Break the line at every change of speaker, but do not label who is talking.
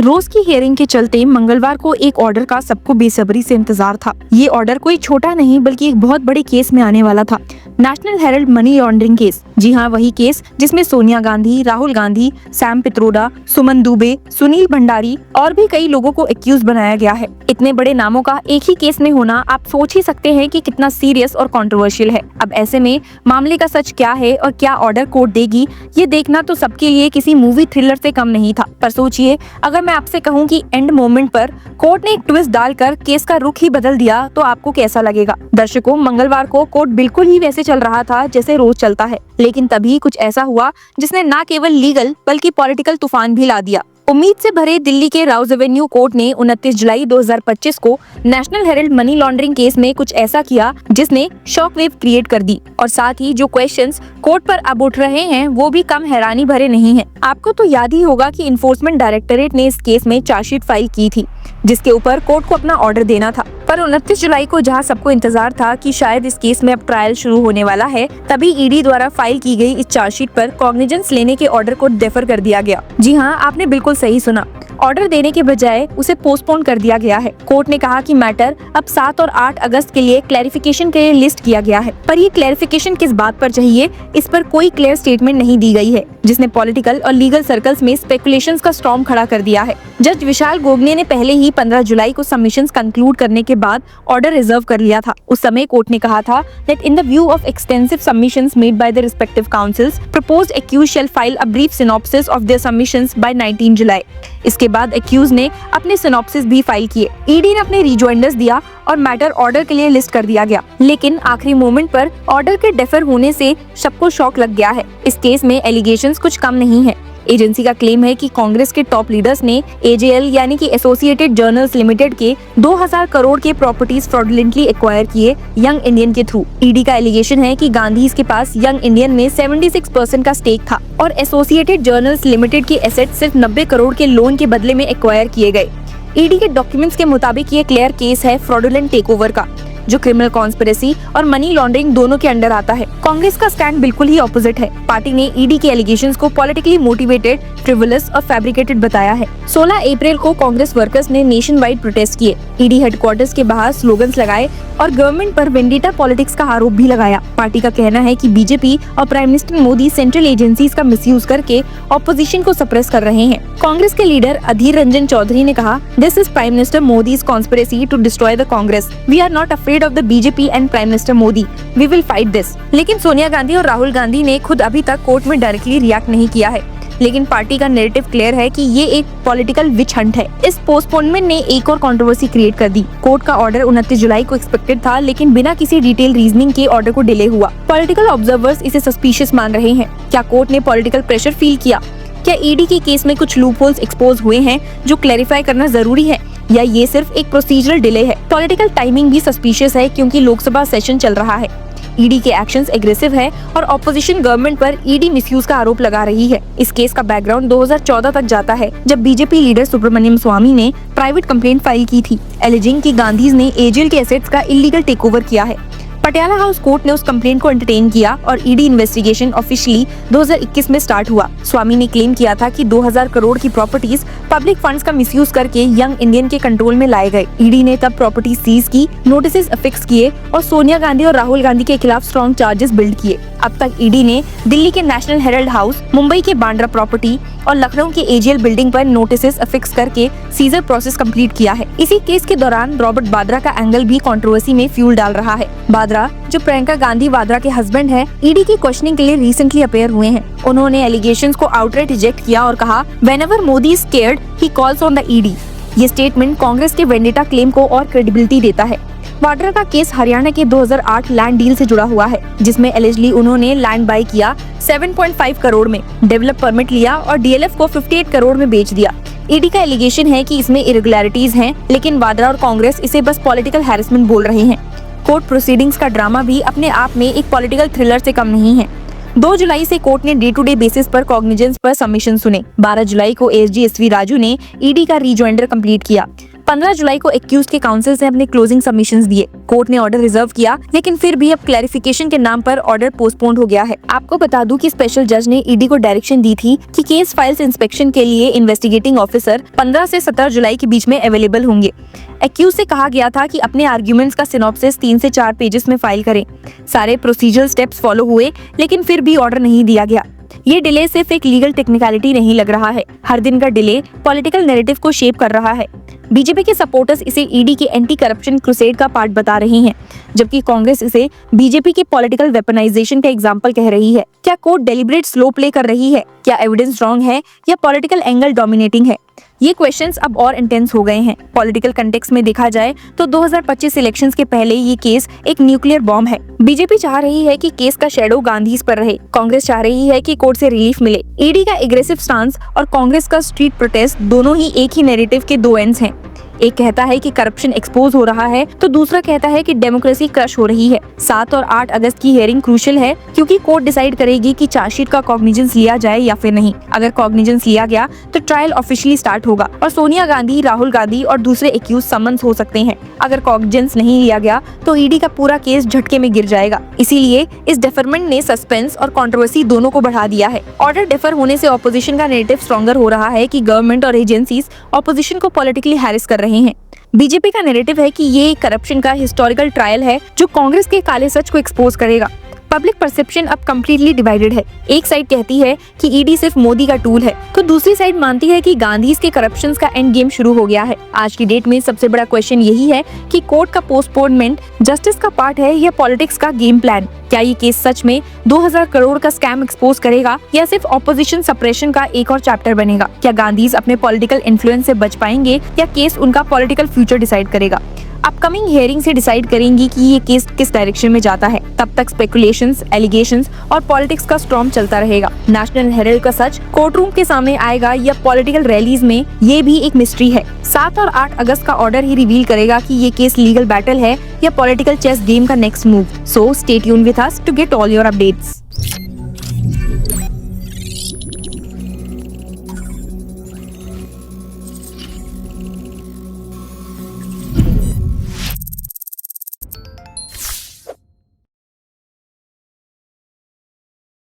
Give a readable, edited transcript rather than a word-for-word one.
रोज की हियरिंग के चलते मंगलवार को एक ऑर्डर का सबको बेसब्री से इंतजार था। ये ऑर्डर कोई छोटा नहीं बल्कि एक बहुत बड़े केस में आने वाला था, National Herald money laundering case. जी हाँ, वही केस जिसमें सोनिया गांधी, राहुल गांधी, सैम पित्रोदा, सुमन दुबे, सुनील भंडारी और भी कई लोगों को एक्यूज बनाया गया है। इतने बड़े नामों का एक ही केस में होना आप सोच ही सकते हैं कि कितना सीरियस और कंट्रोवर्शियल है। अब ऐसे में मामले का सच क्या है और क्या ऑर्डर कोर्ट देगी, ये देखना तो सबके लिए किसी मूवी थ्रिलर से कम नहीं था। पर सोचिए, अगर मैं आपसे कहूँ कि एंड मोमेंट पर कोर्ट ने एक ट्विस्ट डालकर केस का रुख ही बदल दिया तो आपको कैसा लगेगा। दर्शकों, मंगलवार को कोर्ट बिल्कुल ही वैसे चल रहा था जैसे रोज चलता है, लेकिन तभी कुछ ऐसा हुआ जिसने न केवल लीगल बल्कि पॉलिटिकल तूफान भी ला दिया। उम्मीद से भरे दिल्ली के राउज एवेन्यू कोर्ट ने 29 जुलाई 2025 को national Herald money laundering case में कुछ ऐसा किया जिसने शॉक वेव क्रिएट कर दी। और साथ ही जो क्वेश्चंस कोर्ट पर अब उठ रहे हैं वो भी कम हैरानी भरे नहीं हैं। आपको तो याद ही होगा कि इन्फोर्समेंट डायरेक्टरेट ने इस केस में चार्जशीट फाइल की थी जिसके ऊपर कोर्ट को अपना ऑर्डर देना था। पर 29 जुलाई को जहां सबको इंतजार था कि शायद इस केस में अब ट्रायल शुरू होने वाला है, तभी ईडी द्वारा फाइल की गई इस चार्जशीट पर कॉग्निजेंस लेने के ऑर्डर को डेफर कर दिया गया। जी हाँ, आपने बिल्कुल सही सुना, ऑर्डर देने के बजाय उसे पोस्टपोन कर दिया गया है। कोर्ट ने कहा कि मैटर अब 7 और 8 अगस्त के लिए क्लैरिफिकेशन के लिए लिस्ट किया गया है। पर ये क्लैरिफिकेशन किस बात पर चाहिए, इस पर कोई क्लियर स्टेटमेंट नहीं दी गई है, जिसने पॉलिटिकल और लीगल सर्कल्स में स्पेकुलेशंस का स्टॉर्म खड़ा कर दिया है। जज विशाल गोगने ने पहले ही 15 जुलाई को सबमिशंस कंक्लूड करने के बाद ऑर्डर रिजर्व कर लिया था। उस समय कोर्ट ने कहा था that in the view of extensive submissions made by the respective counsels, proposed accused shall file a brief synopsis of their submissions by 19 जुलाई। इसके बाद एक्यूज ने अपने सिनॉप्सिस भी फाइल किए। ईडी ने अपने रिजॉइंडर्स दिया और मैटर ऑर्डर के लिए लिस्ट कर दिया गया, लेकिन आखिरी मोमेंट पर ऑर्डर के डेफर होने से सबको शॉक लग गया है। इस केस में एलिगेशंस कुछ कम नहीं है। एजेंसी का क्लेम है कि कांग्रेस के टॉप लीडर्स ने एजेएल यानी कि एसोसिएटेड जर्नल्स लिमिटेड के 2000 करोड़ के प्रॉपर्टीज फ्रॉडुलेंटली एक्वायर किए यंग इंडियन के थ्रू। ईडी का एलिगेशन है कि गांधी के पास यंग इंडियन में 76% का स्टेक था और एसोसिएटेड जर्नल्स लिमिटेड के एसेट सिर्फ 90 करोड़ के लोन के बदले में एक्वायर किए गए। ईडी के डॉक्यूमेंट्स के मुताबिक ये क्लियर केस है फ्रॉडुलेंट टेकओवर का, जो क्रिमिनल कॉन्स्पिरेसी और मनी लॉन्ड्रिंग दोनों के अंडर आता है। कांग्रेस का स्टैंड बिल्कुल ही ऑपोजिट है। पार्टी ने ईडी के एलिगेशंस को पॉलिटिकली मोटिवेटेड, फ्रिवोलस और फैब्रिकेटेड बताया है। 16 अप्रैल को कांग्रेस वर्कर्स ने नेशन वाइड प्रोटेस्ट किए, ईडी हेडक्वार्टर्स के बाहर स्लोगन्स लगाए और गवर्नमेंट पर वेंडिटा पॉलिटिक्स का आरोप भी लगाया। पार्टी का कहना है कि बीजेपी और prime minister Modi central agencies का मिसयूज करके ऑपोजिशन को सप्रेस कर रहे हैं। कांग्रेस के लीडर अधीर रंजन चौधरी ने कहा, this is prime minister Modi's conspiracy to destroy the Congress. We are not afraid of the BJP and prime minister Modi, we will fight this. लेकिन सोनिया गांधी और राहुल गांधी ने खुद अभी तक कोर्ट में डायरेक्टली रिएक्ट नहीं किया है, लेकिन पार्टी का नैरेटिव क्लियर है कि ये एक पॉलिटिकल विच हंट है। इस पोस्टपोनमेंट ने एक और कंट्रोवर्सी क्रिएट कर दी। कोर्ट का ऑर्डर 29 जुलाई को एक्सपेक्टेड था, लेकिन बिना किसी डिटेल रीजनिंग के ऑर्डर को डिले हुआ। पॉलिटिकल ऑब्जर्वर्स इसे सस्पिशियस मान रहे हैं। क्या कोर्ट ने पॉलिटिकल प्रेशर फील किया? क्या ईडी के केस में कुछ लूपहोल्स एक्सपोज हुए हैं जो क्लैरिफाई करना जरूरी है, या ये सिर्फ एक प्रोसीजरल डिले है? पॉलिटिकल टाइमिंग भी सस्पिशियस है क्योंकि लोकसभा सेशन चल रहा है। ईडी के एक्शंस एग्रेसिव है और ऑपोजिशन गवर्नमेंट पर ईडी मिसयूज का आरोप लगा रही है। इस केस का बैकग्राउंड 2014 तक जाता है, जब बीजेपी लीडर सुब्रमण्यम स्वामी ने प्राइवेट कंप्लेंट फाइल की थी, एलिजिंग कि गांधीज ने एजेएल के एसेट्स का इलीगल टेकओवर किया है। पटियाला हाउस कोर्ट ने उस कंप्लेंट को एंटरटेन किया और ईडी इन्वेस्टिगेशन ऑफिशियली 2021 में स्टार्ट हुआ। स्वामी ने क्लेम किया था कि 2000 करोड़ की प्रॉपर्टीज पब्लिक फंड्स का मिसयूज करके यंग इंडियन के कंट्रोल में लाए गए। ईडी ने तब प्रॉपर्टी सीज की, नोटिस अफिक्स किए और सोनिया गांधी और राहुल गांधी के खिलाफ स्ट्रॉन्ग चार्जेस बिल्ड किए। अब तक ईडी ने दिल्ली के नेशनल हेराल्ड हाउस, मुंबई के बांद्रा प्रॉपर्टी और लखनऊ के एजेएल बिल्डिंग पर नोटिस अफिक्स करके सीजर प्रोसेस कंप्लीट किया है। इसी केस के दौरान रॉबर्ट वाड्रा का एंगल भी कंट्रोवर्सी में फ्यूल डाल रहा है। वाड्रा, जो प्रियंका गांधी वाड्रा के हस्बैंड हैं, ईडी की क्वेश्चनिंग के लिए रिसेंटली अपेयर हुए हैं। उन्होंने एलिगेशंस को आउटराइट रिजेक्ट किया और कहा, whenever Modi is scared he calls on the ED. ये स्टेटमेंट कांग्रेस के वेंडिटा क्लेम को और क्रेडिबिलिटी देता है। वाड्रा का केस हरियाणा के 2008 लैंड डील से जुड़ा हुआ है, जिसमें एलिजिबली उन्होंने लैंड बाय किया 7.5 करोड़ में, डेवलप परमिट लिया और डीएलएफ को 58 करोड़ में बेच दिया। ईडी का एलिगेशन है कि इसमें इरेगुलरिटीज हैं, लेकिन वाड्रा और कांग्रेस इसे बस पॉलिटिकल हैरेसमेंट बोल रहे हैं। कोर्ट प्रोसीडिंग्स का ड्रामा भी अपने आप में एक पॉलिटिकल थ्रिलर से कम नहीं है। 2 जुलाई से कोर्ट ने डे टू डे बेसिस पर कॉग्निजेंस पर सबमिशन सुने। 12 जुलाई को एसजी एसवी राजू ने ईडी का रिजॉइंडर कंप्लीट किया। 15 जुलाई को एक्यूज्ड के काउंसिल से अपने क्लोजिंग सबमिशंस दिए। कोर्ट ने ऑर्डर रिजर्व किया, लेकिन फिर भी अब क्लैरिफिकेशन के नाम पर ऑर्डर पोस्टपोन्ड हो गया है। आपको बता दूं कि स्पेशल जज ने ईडी को डायरेक्शन दी थी कि केस फाइल्स इंस्पेक्शन के लिए इन्वेस्टिगेटिंग ऑफिसर 15 से 17 जुलाई के बीच में अवेलेबल होंगे। एक्यूज से कहा गया था कि अपने आर्ग्यूमेंट्स का सिनॉप्सिस 3 से 4 पेजेस में फाइल करें। सारे प्रोसीजरल स्टेप्स फॉलो हुए, लेकिन फिर भी ऑर्डर नहीं दिया गया। ये डिले सिर्फ एक लीगल टेक्निकलिटी नहीं लग रहा है, हर दिन का डिले पॉलिटिकल नैरेटिव को शेप कर रहा है। बीजेपी के सपोर्टर्स इसे ईडी के एंटी करप्शन क्रूसेड का पार्ट बता रहे हैं, जबकि कांग्रेस इसे बीजेपी के पॉलिटिकल वेपनाइजेशन का एग्जाम्पल कह रही है। क्या कोर्ट डेलिब्रेट स्लो प्ले कर रही है? क्या एविडेंस रॉन्ग है या पॉलिटिकल एंगल डोमिनेटिंग है? ये क्वेश्चंस अब और इंटेंस हो गए हैं। पॉलिटिकल कंटेक्स्ट में देखा जाए तो 2025 इलेक्शंस के पहले ये केस एक न्यूक्लियर बॉम्ब है। बीजेपी चाह रही है कि केस का शैडो गांधीज पर रहे, कांग्रेस चाह रही है कि कोर्ट से रिलीफ मिले। ईडी का एग्रेसिव स्टांस और कांग्रेस का स्ट्रीट प्रोटेस्ट दोनों ही एक ही नैरेटिव के दो एंड्स हैं। एक कहता है कि करप्शन एक्सपोज हो रहा है, तो दूसरा कहता है कि डेमोक्रेसी क्रश हो रही है। 7 और 8 अगस्त की हियरिंग क्रूशियल है, क्योंकि कोर्ट डिसाइड करेगी कि चार्जशीट का कॉग्निजेंस लिया जाए या फिर नहीं। अगर कॉग्निजेंस लिया गया तो ट्रायल ऑफिशियली स्टार्ट होगा और सोनिया गांधी, राहुल गांधी और दूसरे एक्यूज समन्स हो सकते हैं। अगर कॉग्निजेंस नहीं लिया गया तो ईडी का पूरा केस झटके में गिर जाएगा। इसीलिए इस डेफरमेंट ने सस्पेंस और कंट्रोवर्सी दोनों को बढ़ा दिया है। ऑर्डर डिफर होने से ऑपोजिशन का नैरेटिव स्ट्रॉन्गर हो रहा है कि गवर्नमेंट और एजेंसीज ऑपोजिशन को पॉलिटिकली हैरेस कर रहे हैं। बीजेपी का नैरेटिव है कि ये करप्शन का हिस्टोरिकल ट्रायल है जो कांग्रेस के काले सच को एक्सपोज करेगा। पब्लिक परसेप्शन अब कम्प्लीटली डिवाइडेड है। एक साइड कहती है कि ईडी सिर्फ मोदी का टूल है, तो दूसरी साइड मानती है कि गांधीज के करप्शन का एंड गेम शुरू हो गया है। आज की डेट में सबसे बड़ा क्वेश्चन यही है कि कोर्ट का पोस्टपोनमेंट जस्टिस का पार्ट है या पॉलिटिक्स का गेम प्लान। क्या ये केस सच में 2000 करोड़ का स्कैम एक्सपोज करेगा या सिर्फ ऑपोजिशन सप्रेशन का एक और चैप्टर बनेगा? क्या गांधीज अपने पॉलिटिकल इन्फ्लुएंस से बच पाएंगे या केस उनका पॉलिटिकल फ्यूचर डिसाइड करेगा? अपकमिंग हियरिंग से डिसाइड करेंगी कि ये केस किस डायरेक्शन में जाता है। तब तक स्पेकुलेशंस, एलिगेशंस और पॉलिटिक्स का स्टॉर्म चलता रहेगा। नेशनल हेराल्ड का सच कोर्टरूम के सामने आएगा या पॉलिटिकल रैलीज में, ये भी एक मिस्ट्री है। 7 और 8 अगस्त का ऑर्डर ही रिवील करेगा कि ये केस लीगल बैटल है या पॉलिटिकल चेस गेम का next move. So stay tuned with us to get all your updates.